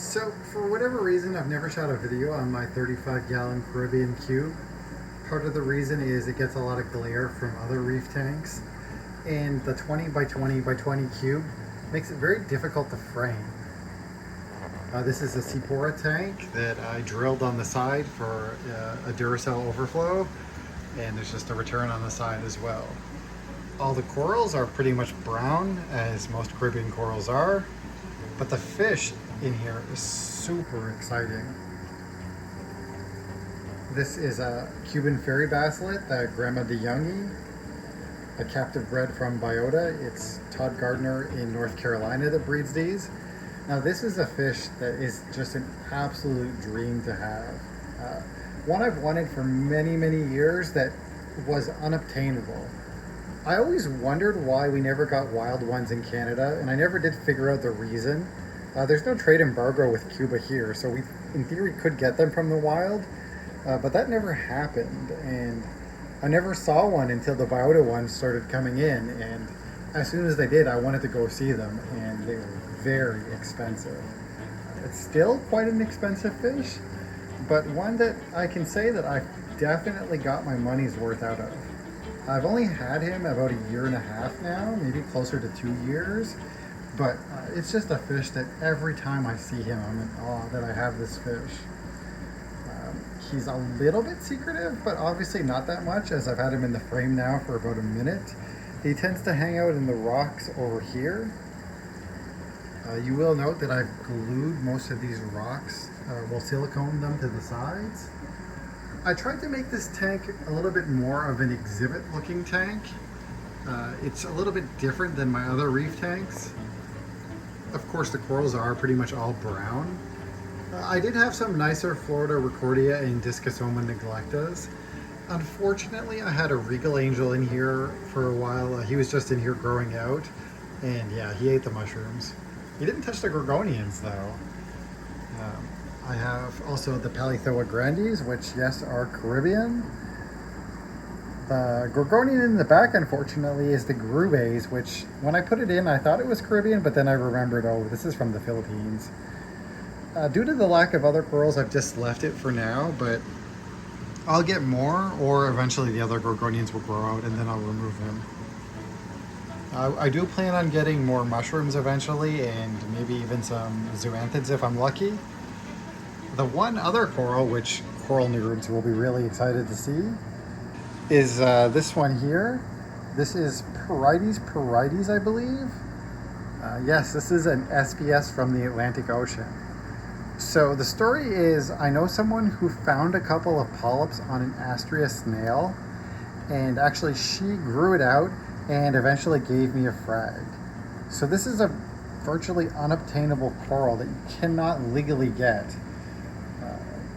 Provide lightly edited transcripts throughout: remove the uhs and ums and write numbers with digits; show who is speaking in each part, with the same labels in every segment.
Speaker 1: So, for whatever reason, I've never shot a video on my 35-gallon Caribbean cube. Part of the reason is it gets a lot of glare from other reef tanks, and the 20 by 20 by 20 cube makes it very difficult to frame. This is a Sephora tank that I drilled on the side for a Duracell overflow, and there's just a return on the side as well. All the corals are pretty much brown, as most Caribbean corals are, but the fish in here is super exciting. This is a Cuban fairy basslet, the Gramma Dejongi, a captive bred from Biota. It's Todd Gardner in North Carolina that breeds these. Now this is a fish that is just an absolute dream to have. One I've wanted for many, many years that was unobtainable. I always wondered why we never got wild ones in Canada, and I never did figure out the reason. There's no trade embargo with Cuba here, so we, in theory, could get them from the wild, but that never happened, and I never saw one until the Biota ones started coming in, and as soon as they did, I wanted to go see them, and they were very expensive. It's still quite an expensive fish, but one that I can say that I've definitely got my money's worth out of. I've only had him about a year and a half now, maybe closer to 2 years, but it's just a fish that every time I see him, I'm in awe that I have this fish. He's a little bit secretive, but obviously not that much, as I've had him in the frame now for about a minute. He tends to hang out in the rocks over here. You will note that I've glued most of these rocks, siliconed them to the sides. I tried to make this tank a little bit more of an exhibit looking tank. It's a little bit different than my other reef tanks. Of course, the corals are pretty much all brown. I did have some nicer Florida Recordia and Discosoma neglectas. Unfortunately, I had a Regal Angel in here for a while. He was just in here growing out, and yeah, he ate the mushrooms. He didn't touch the Gorgonians though. I have also the Palithoa grandes, which yes, are Caribbean. The Gorgonian in the back, unfortunately, is the Grubes, which when I put it in, I thought it was Caribbean, but then I remembered, oh, this is from the Philippines. Due to the lack of other corals, I've just left it for now, but I'll get more, or eventually the other Gorgonians will grow out and then I'll remove them. I do plan on getting more mushrooms eventually, and maybe even some zoanthids if I'm lucky. The one other coral, which coral nerds will be really excited to see, is this one here. This is Porites, I believe. Yes, this is an SPS from the Atlantic Ocean. So the story is, I know someone who found a couple of polyps on an Astrea snail, and actually she grew it out and eventually gave me a frag. So this is a virtually unobtainable coral that you cannot legally get.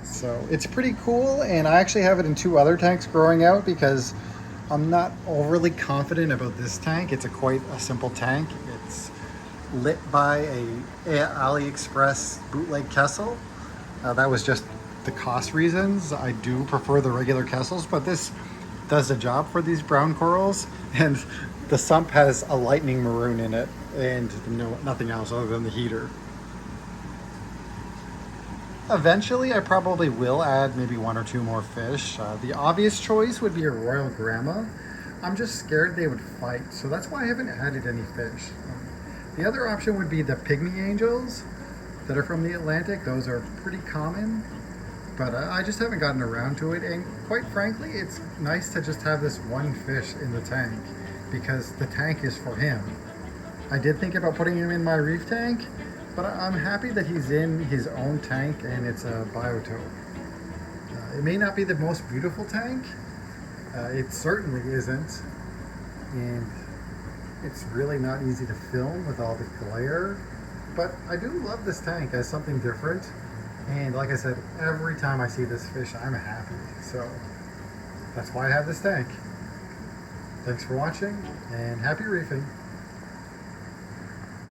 Speaker 1: So it's pretty cool, and I actually have it in 2 other tanks growing out because I'm not overly confident about this tank. It's quite a simple tank. It's lit by a AliExpress bootleg Kessel. That was just the cost reasons. I do prefer the regular Kessels, but this does the job for these brown corals, and the sump has a lightning maroon in it and nothing else other than the heater. Eventually, I probably will add maybe 1 or 2 more fish. The obvious choice would be a Royal Gramma. I'm just scared they would fight, so that's why I haven't added any fish. The other option would be the Pygmy Angels that are from the Atlantic. Those are pretty common, but I just haven't gotten around to it, and quite frankly, it's nice to just have this one fish in the tank because the tank is for him. I did think about putting him in my reef tank, but I'm happy that he's in his own tank, and it's a biotope. It may not be the most beautiful tank, it certainly isn't, and it's really not easy to film with all the glare, but I do love this tank as something different, and like I said, every time I see this fish, I'm happy, so that's why I have this tank. Thanks for watching, and happy reefing.